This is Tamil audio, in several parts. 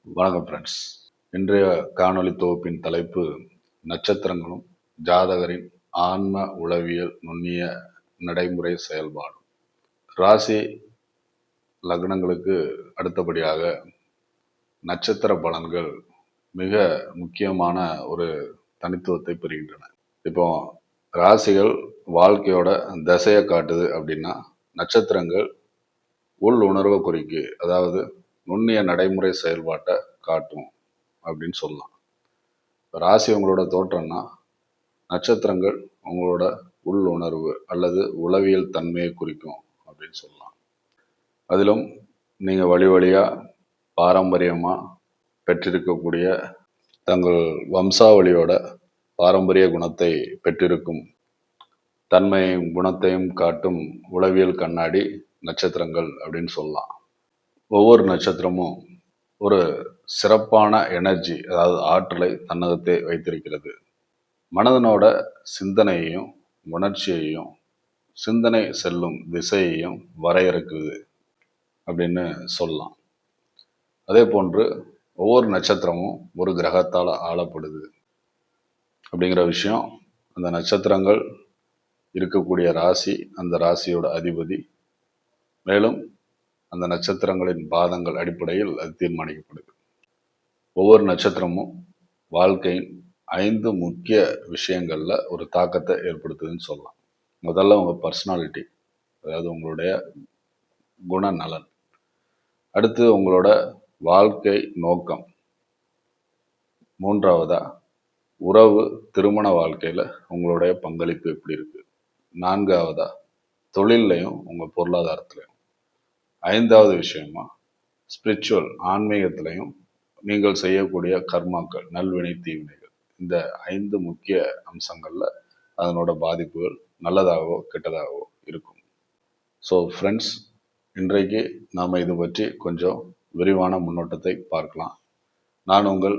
வணக்கம் ஃப்ரெண்ட்ஸ். இன்றைய காணொளி தொகுப்பின் தலைப்பு நட்சத்திரங்களும் ஜாதகரின் ஆன்ம உளவியல் நுண்ணிய நடைமுறை செயல்பாடு. ராசி லக்னங்களுக்கு அடுத்தபடியாக நட்சத்திர பலன்கள் மிக முக்கியமான ஒரு தனித்துவத்தை பெறுகின்றன. இப்போ ராசிகள் வாழ்க்கையோட திசையை காட்டுது அப்படின்னா, நட்சத்திரங்கள் உள் உணர்வை குறிக்கு, அதாவது நுண்ணிய நடைமுறை செயல்பாட்டை காட்டும் அப்படின்னு சொல்லலாம். ராசி உங்களோட தோற்றம்னா, நட்சத்திரங்கள் உங்களோட உள் உணர்வு அல்லது உளவியல் தன்மையை குறிக்கும் அப்படின்னு சொல்லலாம். அதிலும் நீங்கள் வழி வழியாக பாரம்பரியமாக பெற்றிருக்கக்கூடிய தங்கள் வம்சாவளியோட பாரம்பரிய குணத்தை பெற்றிருக்கும் தன்மையும் குணத்தையும் காட்டும் உளவியல் கண்ணாடி நட்சத்திரங்கள் அப்படின்னு சொல்லலாம். ஒவ்வொரு நட்சத்திரமும் ஒரு சிறப்பான எனர்ஜி, அதாவது ஆற்றலை தன்னகத்தே வைத்திருக்கிறது. மனதனோட சிந்தனையையும் உணர்ச்சியையும் சிந்தனை செல்லும் திசையையும் வரையறுக்குது அப்படின்னு சொல்லலாம். அதே போன்று ஒவ்வொரு நட்சத்திரமும் ஒரு கிரகத்தால் ஆளப்படுது அப்படிங்கிற விஷயம், அந்த நட்சத்திரங்கள் இருக்கக்கூடிய ராசி, அந்த ராசியோட அதிபதி, மேலும் அந்த நட்சத்திரங்களின் பாதங்கள் அடிப்படையில் அது தீர்மானிக்கப்படுது. ஒவ்வொரு நட்சத்திரமும் வாழ்க்கையின் 5 முக்கிய விஷயங்கள்ல ஒரு தாக்கத்தை ஏற்படுத்துதுன்னு சொல்லலாம். முதல்ல உங்க பர்சனாலிட்டி, அதாவது உங்களுடைய குணநலன். அடுத்து உங்களோட வாழ்க்கை நோக்கம். மூன்றாவதா உறவு, திருமண வாழ்க்கையில உங்களுடைய பங்களிப்பு எப்படி இருக்கு. நான்காவதா தொழிலையும் உங்க பொருளாதாரத்திலையும். ஐந்தாவது விஷயமா ஸ்பிரிச்சுவல், ஆன்மீகத்திலையும் நீங்கள் செய்யக்கூடிய கர்மாக்கள், நல்வினை தீவினைகள். இந்த 5 முக்கிய அம்சங்கள்ல அதனோட பாதிப்புகள் நல்லதாகவோ கெட்டதாகவோ இருக்கும். ஸோ ஃப்ரெண்ட்ஸ், இன்றைக்கு நாம் இது பற்றி கொஞ்சம் விரிவான முன்னோட்டத்தை பார்க்கலாம். நான் உங்கள்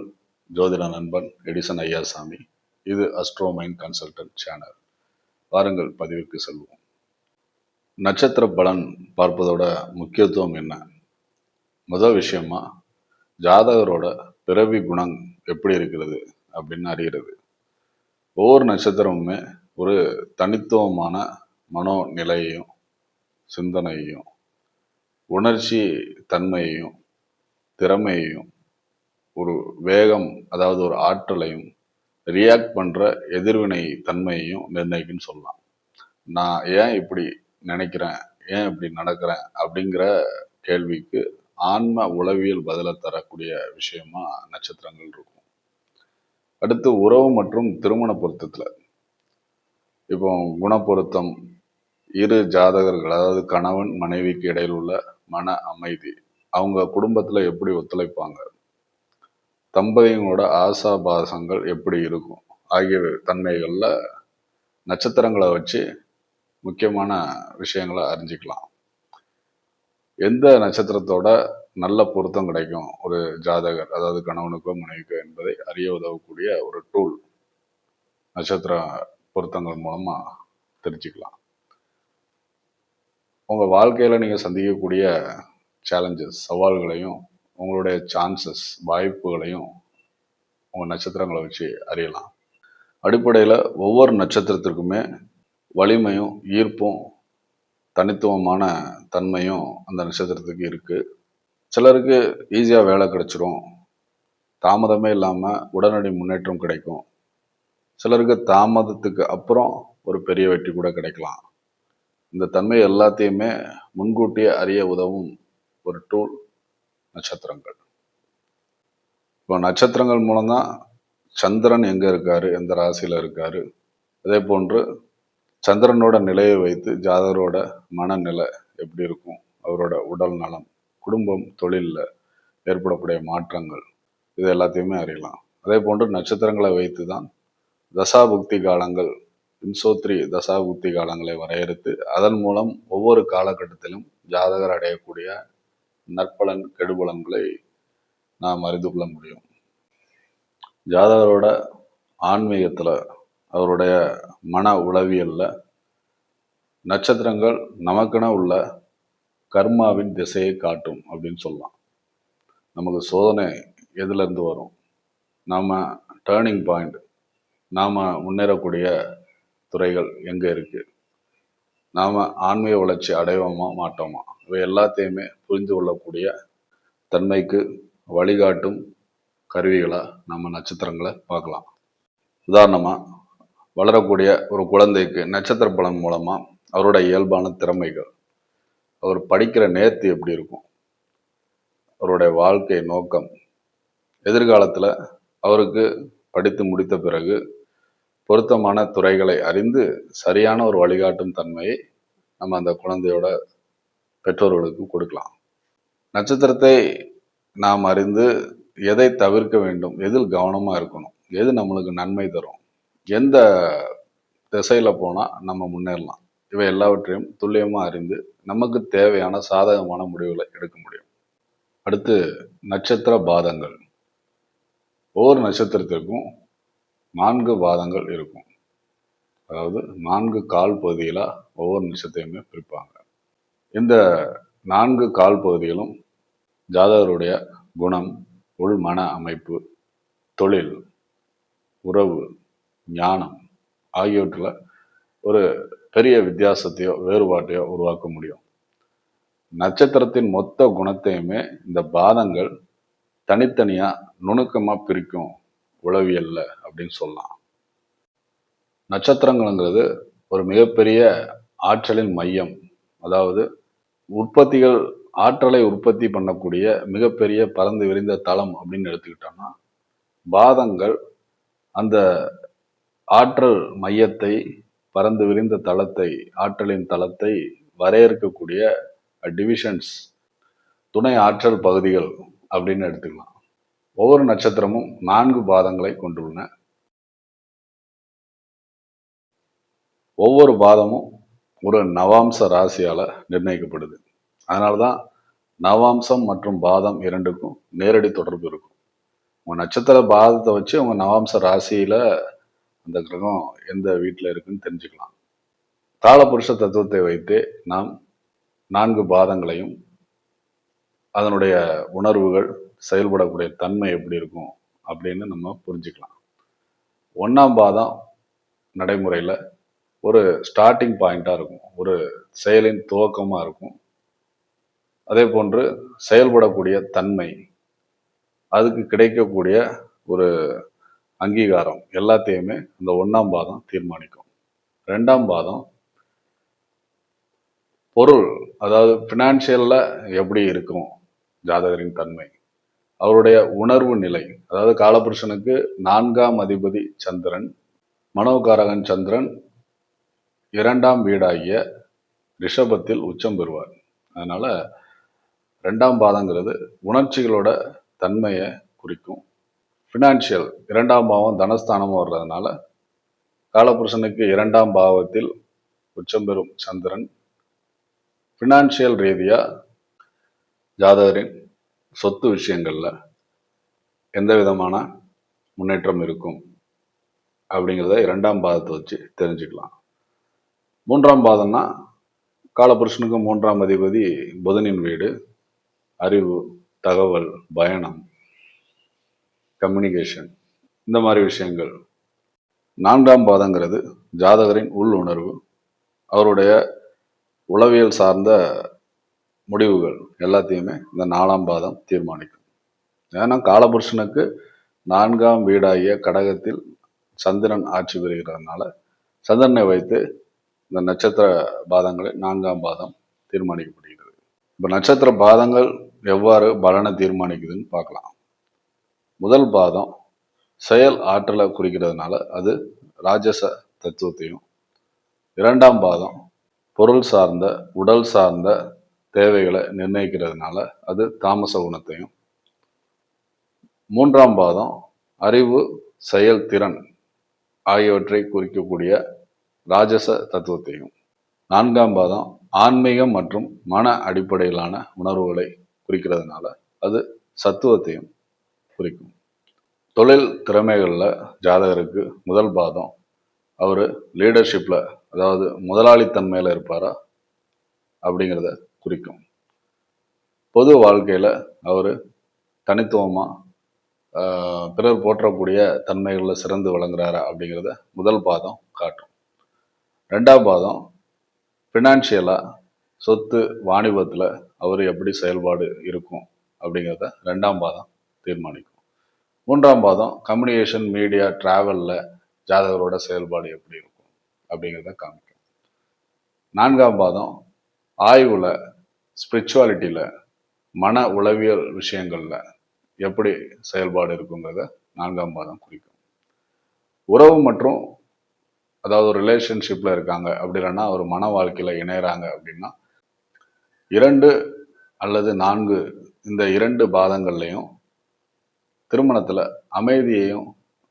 ஜோதிட நண்பன் எடிசன் ஐயாசாமி. இது அஸ்ட்ரோ மைண்ட் கன்சல்டன்ட் சேனல். வாருங்கள் பதிவிற்கு செல்வோம். நட்சத்திர பலன் பார்ப்பதோட முக்கியத்துவம் என்ன? முதல் விஷயமா ஜாதகரோட பிறவி குணம் எப்படி இருக்கிறது அப்படின்னு அறிகிறது. ஒவ்வொரு நட்சத்திரமுமே ஒரு தனித்துவமான மனோநிலையையும் சிந்தனையையும் உணர்ச்சி தன்மையையும் திறமையையும் ஒரு வேகம், அதாவது ஒரு ஆற்றலையும் ரியாக்ட் பண்ற எதிர்வினை தன்மையையும் நிர்ணயிக்குன்னு சொல்லலாம். நான் ஏன் இப்படி நினைக்கிறேன், ஏன் இப்படி நடக்கிறேன் அப்படிங்கிற கேள்விக்கு ஆன்ம உளவியல் பதிலை தரக்கூடிய விஷயமா நட்சத்திரங்கள் இருக்கும். அடுத்து உறவு மற்றும் திருமண பொருத்தத்துல, இப்போ குணப்பொருத்தம், இரு ஜாதகர்கள், அதாவது கணவன் மனைவிக்கு இடையில் உள்ள மன அமைதி, அவங்க குடும்பத்துல எப்படி ஒத்துழைப்பாங்க, தம்பதிகளோட ஆசாபாசங்கள் எப்படி இருக்கும் ஆகிய தன்மைகள்ல நட்சத்திரங்களை வச்சு முக்கியமான விஷயங்களை அறிஞ்சிக்கலாம். எந்த நட்சத்திரத்தோட நல்ல பொருத்தம் கிடைக்கும் ஒரு ஜாதகர், அதாவது கணவனுக்கோ மனைவிக்கோ என்பதை அறிய உதவக்கூடிய ஒரு டூல் நட்சத்திர பொருத்தங்கள் மூலமா தெரிஞ்சுக்கலாம். உங்க வாழ்க்கையில நீங்க சந்திக்கக்கூடிய சேலஞ்சஸ், சவால்களையும் உங்களுடைய சான்சஸ், வாய்ப்புகளையும் உங்க நட்சத்திரங்களை வச்சு அறியலாம். அடிப்படையில் ஒவ்வொரு நட்சத்திரத்திற்குமே வலிமையும் ஈர்ப்பும் தனித்துவமான தன்மையும் அந்த நட்சத்திரத்துக்கு இருக்கு. சிலருக்கு ஈஸியாக வேலை கிடைச்சிரும், தாமதமே இல்லாமல் உடனடி முன்னேற்றம் கிடைக்கும். சிலருக்கு தாமதத்துக்கு அப்புறம் ஒரு பெரிய வெற்றி கூட கிடைக்கலாம். இந்த தன்மை எல்லாத்தையுமே முன்கூட்டியே அறிய உதவும் ஒரு டூல் நட்சத்திரங்கள். இப்போ நட்சத்திரங்கள் மூலம்தான் சந்திரன் எங்கே இருக்காரு, எந்த ராசியில் இருக்காரு, அதே போன்று சந்திரனோட நிலையை வைத்து ஜாதகரோட மனநிலை எப்படி இருக்கும், அவரோட உடல் நலம், குடும்பம், தொழிலில் ஏற்படக்கூடிய மாற்றங்கள், இது எல்லாத்தையுமே அறியலாம். அதே போன்று நட்சத்திரங்களை வைத்து தான் தசாபுக்தி காலங்கள், விம்சோத்ரி தசாபுக்தி காலங்களை வரையறுத்து அதன் மூலம் ஒவ்வொரு காலகட்டத்திலும் ஜாதகர் அடையக்கூடிய நற்பலன் கெடுபலன்களை நாம் அறிந்து கொள்ள முடியும். ஜாதகரோட ஆன்மீகத்தில், அவருடைய மன உளவியல்ல நட்சத்திரங்கள் நமக்கென உள்ள கர்மாவின் திசையை காட்டும் அப்படின்னு சொல்லலாம். நமக்கு சோதனை எதுலேருந்து வரும், நாம் டேர்னிங் பாயிண்ட், நாம் முன்னேறக்கூடிய துறைகள் எங்கே இருக்குது, நாம் ஆன்மீக வளர்ச்சி அடைவோமா மாட்டோமா, இவை எல்லாத்தையுமே புரிந்து கொள்ளக்கூடிய தன்மைக்கு வழிகாட்டும் கருவிகளாக நம்ம நட்சத்திரங்களை பார்க்கலாம். உதாரணமாக, வளரக்கூடிய ஒரு குழந்தைக்கு நட்சத்திர பலன் மூலமாக அவரோட இயல்பான திறமைகள், அவர் படிக்கிற நேர்த்தி எப்படி இருக்கும், அவருடைய வாழ்க்கை நோக்கம், எதிர்காலத்தில் அவருக்கு படித்து முடித்த பிறகு பொருத்தமான துறைகளை அறிந்து சரியான ஒரு வழிகாட்டும் தன்மையை நம்ம அந்த குழந்தையோட பெற்றோர்களுக்கு கொடுக்கலாம். நட்சத்திரத்தை நாம் அறிந்து எதை தவிர்க்க வேண்டும், எதில் கவனமாக இருக்கணும், எது நம்மளுக்கு நன்மை தரும், எந்த திசையில் போனால் நம்ம முன்னேறலாம், இவை எல்லாவற்றையும் துல்லியமாக அறிந்து நமக்கு தேவையான சாதகமான முடிவுகளை எடுக்க முடியும். அடுத்து நட்சத்திர பாதங்கள். ஒவ்வொரு நட்சத்திரத்திற்கும் 4 பாதங்கள் இருக்கும். அதாவது 4 கால் பகுதிகளாக ஒவ்வொரு நட்சத்திரமே பிரிப்பாங்க. இந்த 4 கால் பகுதிகளும் ஜாதகருடைய குணம், உள் மன அமைப்பு, தொழில், உறவு, ஞானம் ஆகியவற்றில் ஒரு பெரிய வித்தியாசத்தையோ வேறுபாட்டையோ உருவாக்க முடியும். நட்சத்திரத்தின் மொத்த குணத்தையுமே இந்த பாதங்கள் தனித்தனியாக நுணுக்கமாக பிரிக்கும் உளவியல்ல அப்படின்னு சொல்லலாம். நட்சத்திரங்கள்ங்கிறது ஒரு மிகப்பெரிய ஆற்றலின் மையம். அதாவது உற்பத்திகள், ஆற்றலை உற்பத்தி பண்ணக்கூடிய மிகப்பெரிய பறந்து விரிந்த தளம் அப்படின்னு எடுத்துக்கிட்டோம்னா, பாதங்கள் அந்த ஆற்றல் மையத்தை, பறந்து விரிந்த தளத்தை, ஆற்றலின் தளத்தை வரையறுக்கக்கூடிய டிவிஷன்ஸ், துணை ஆற்றல் பகுதிகள் அப்படின்னு எடுத்துக்கலாம். ஒவ்வொரு நட்சத்திரமும் 4 பாதங்களை கொண்டுள்ளன. ஒவ்வொரு பாதமும் ஒரு நவாம்ச ராசியால் நிர்ணயிக்கப்படுது. அதனால தான் நவாம்சம் மற்றும் பாதம் இரண்டுக்கும் நேரடி தொடர்பு இருக்கும். உங்கள் நட்சத்திர பாதத்தை வச்சு உங்கள் நவாம்ச ராசியில் அந்த கிரகம் எந்த வீட்டில் இருக்குன்னு தெரிஞ்சுக்கலாம். காலபுருஷ தத்துவத்தை வைத்து நாம் 4 பாதங்களையும் அதனுடைய உணர்வுகள், செயல்படக்கூடிய தன்மை எப்படி இருக்கும் அப்படின்னு நம்ம புரிஞ்சுக்கலாம். 1ஆம் பாதம் நடைமுறையில் ஒரு ஸ்டார்டிங் பாயிண்டாக இருக்கும், ஒரு செயலின் துவக்கமாக இருக்கும். அதே போன்று செயல்படக்கூடிய தன்மை, அதுக்கு கிடைக்கக்கூடிய ஒரு அங்கீகாரம் எல்லாத்தையுமே இந்த 1ஆம் பாதம் தீர்மானிக்கும். 2ஆம் பாதம் பொருள், அதாவது ஃபினான்ஷியலில் எப்படி இருக்கும் ஜாதகரின் தன்மை, அவருடைய உணர்வு நிலை. அதாவது காலபுருஷனுக்கு 4ஆம் அதிபதி சந்திரன், மனோகாரகன் சந்திரன் 2ஆம் வீடாகிய ரிஷபத்தில் உச்சம் பெறுவார். அதனால 2ஆம் பாதங்கிறது உணர்ச்சிகளோட தன்மையை குறிக்கும். ஃபினான்ஷியல் 2ஆம் பாவம் தனஸ்தானமாக வர்றதுனால காலபுருஷனுக்கு 2ஆம் பாவத்தில் உச்சம் பெறும் சந்திரன் ஃபினான்ஷியல் ரீதியாக ஜாதகரின் சொத்து விஷயங்களில் எந்த விதமான முன்னேற்றம் இருக்கும் அப்படிங்கிறத 2ஆம் பாதத்தை வச்சு தெரிஞ்சுக்கலாம். 3ஆம் பாதம்னா காலபுருஷனுக்கு 3ஆம் அதிபதி புதனின் வீடு, அறிவு, தகவல், பயணம், கம்யூனிகேஷன், இந்த மாதிரி விஷயங்கள். 4ஆம் பாதங்கிறது ஜாதகரின் உள் உணர்வு, அவருடைய உளவியல் சார்ந்த முடிவுகள் எல்லாத்தையுமே இந்த 4ஆம் பாதம் தீர்மானிக்கும். ஏன்னா காலபுருஷனுக்கு 4ஆம் வீடாகிய கடகத்தில் சந்திரன் ஆட்சி பெறுகிறதுனால சந்திரனை வைத்து இந்த நட்சத்திர பாதங்களை 4ஆம் பாதம் தீர்மானிக்கப்படுகிறது. இப்போ நட்சத்திர பாதங்கள் எவ்வாறு பலனை தீர்மானிக்குதுன்னு பார்க்கலாம். முதல் பாதம் செயல் ஆற்றலை குறிக்கிறதுனால அது ராஜச தத்துவத்தையும், 2ஆம் பாதம் பொருள் சார்ந்த, உடல் சார்ந்த தேவைகளை நிர்ணயிக்கிறதுனால அது தாமச குணத்தையும், 3ஆம் பாதம் அறிவு, செயல் திறன் ஆகியவற்றை குறிக்கக்கூடிய ராஜச தத்துவத்தையும், 4ஆம் பாதம் ஆன்மீகம் மற்றும் மன அடிப்படையிலான உணர்வுகளை குறிக்கிறதுனால அது சத்துவத்தையும் குறிக்கும். தொழில் திறமைகளில் ஜாதகருக்கு முதல் பாதம் அவர் லீடர்ஷிப்பில், அதாவது முதலாளித்தன்மையில் இருப்பாரா அப்படிங்கிறத குறிக்கும். பொது வாழ்க்கையில் அவர் தனித்துவமாக பிறர் போற்றக்கூடிய தன்மைகளில் சிறந்து விளங்குறாரா அப்படிங்கிறத முதல் பாதம் காட்டும். ரெண்டாம் பாதம் ஃபினான்ஷியலாக சொத்து வாணிபத்தில் அவர் எப்படி செயல்பாடு இருக்கும் அப்படிங்கிறத ரெண்டாம் பாதம் தீர்மானிக்கும். மூன்றாம் பாதம் கம்யூனிகேஷன், மீடியா, டிராவலில் ஜாதகரோட செயல்பாடு எப்படி இருக்கும் அப்படிங்கிறத காமிக்கும். நான்காம் பாதம் ஆய்வில், ஸ்பிரிச்சுவாலிட்டியில், மன உளவியல் விஷயங்களில் எப்படி செயல்பாடு இருக்குங்கிறத நான்காம் பாதம் குறிக்கும். உறவு மற்றும் அதாவது ஒரு ரிலேஷன்ஷிப்பில் இருக்காங்க அப்படி இல்லைன்னா ஒரு மன வாழ்க்கையில் இணையறாங்க அப்படின்னா 2 அல்லது 4 இந்த 2 பாதங்கள்லையும் திருமணத்தில் அமைதியையும்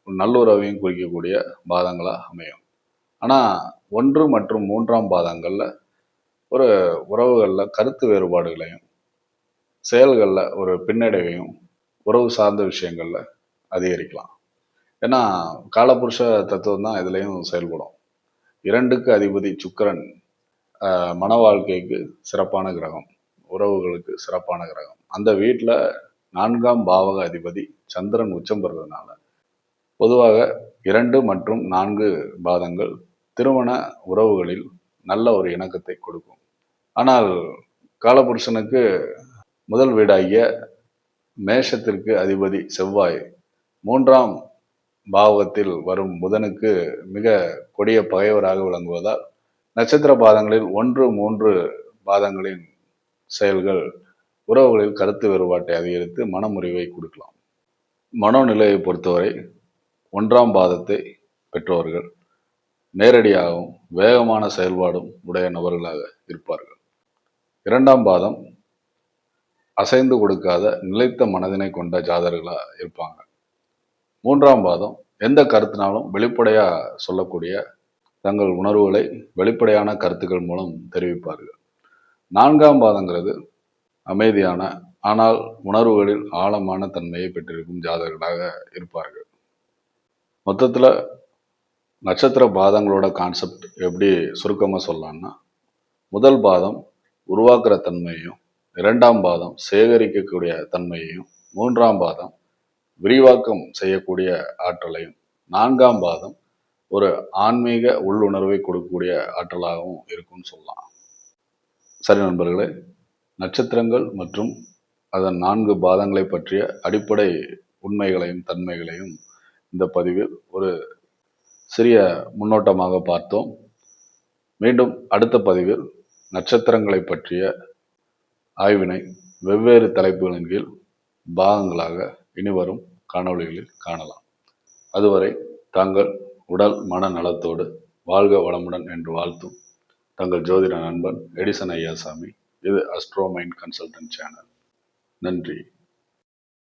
நல்லுறவையும் குறிக்கக்கூடிய பாதங்களாக அமையும். ஆனால் 1 மற்றும் 3ஆம் பாதங்களில் ஒரு உறவுகளில் கருத்து வேறுபாடுகளையும் செயல்களில் ஒரு பின்னடைவையும் உறவு சார்ந்த விஷயங்களில் அதிகரிக்கலாம். ஏன்னா காலபுருஷ தத்துவம் தான் இதுலேயும் செயல்படும். 2க்கு அதிபதி சுக்கிரன் மன வாழ்க்கைக்கு சிறப்பான கிரகம், உறவுகளுக்கு சிறப்பான கிரகம். அந்த வீட்டில் 4ஆம் பாவக அதிபதி சந்திரன் உச்சம் பெறுறதுனால பொதுவாக 2 மற்றும் 4 பாதங்கள் திருமண உறவுகளில் நல்ல ஒரு இணக்கத்தை கொடுக்கும். ஆனால் காலபுருஷனுக்கு முதல் வீடாகிய மேஷத்திற்கு அதிபதி செவ்வாய் 3ஆம் பாவகத்தில் வரும் புதனுக்கு மிக கொடிய பகைவராக விளங்குவதால் நட்சத்திர பாதங்களில் 1, 3 பாதங்களின் செயல்கள் உறவுகளில் கருத்து வேறுபாட்டை அதிகரித்து மனமுறிவை கொடுக்கலாம். மனோநிலையை பொறுத்தவரை 1ஆம் பாதத்தை பெற்றவர்கள் நேரடியாகவும் வேகமான செயல்பாடும் உடைய நபர்களாக இருப்பார்கள். 2ஆம் பாதம் அசைந்து கொடுக்காத நிலைத்த மனதினை கொண்ட ஜாதகர்களாக இருப்பாங்க. 3ஆம் பாதம் எந்த கருத்தினாலும் வெளிப்படையாக சொல்லக்கூடிய தங்கள் உணர்வுகளை வெளிப்படையான கருத்துக்கள் மூலம் தெரிவிப்பார்கள். 4ஆம் பாதங்கிறது அமைதியான ஆனால் உணர்வுகளில் ஆழமான தன்மையை பெற்றிருக்கும் ஜாதகர்களாக இருப்பார்கள். மொத்தத்தில் நட்சத்திர பாதங்களோட கான்செப்ட் எப்படி சுருக்கமாக சொல்லலாம்னா, முதல் பாதம் உருவாக்குற தன்மையையும், 2ஆம் பாதம் சேகரிக்கக்கூடிய தன்மையையும், 3ஆம் பாதம் விரிவாக்கம் செய்யக்கூடிய ஆற்றலையும், 4ஆம் பாதம் ஒரு ஆன்மீக உள்ளுணர்வை கொடுக்கக்கூடிய ஆற்றலாகவும் இருக்கும்னு சொல்லலாம். சரி நண்பர்களே, நட்சத்திரங்கள் மற்றும் அதன் 4 பாதங்களை பற்றிய அடிப்படை உண்மைகளையும் தன்மைகளையும் இந்த பதிவில் ஒரு சிறிய முன்னோட்டமாக பார்த்தோம். மீண்டும் அடுத்த பதிவில் நட்சத்திரங்களை பற்றிய ஆய்வினை வெவ்வேறு தலைப்புகளின் கீழ் பாகங்களாக இனிவரும் காணொளிகளில் காணலாம். அதுவரை தாங்கள் உடல் மன நலத்தோடு வாழ்க வளமுடன் என்று வாழ்த்தும் தங்கள் ஜோதிட நண்பன் எடிசன் ஐயாசாமி. இது அஸ்ட்ரோ மைண்ட் கன்சல்டன்ட் சேனல். நன்றி.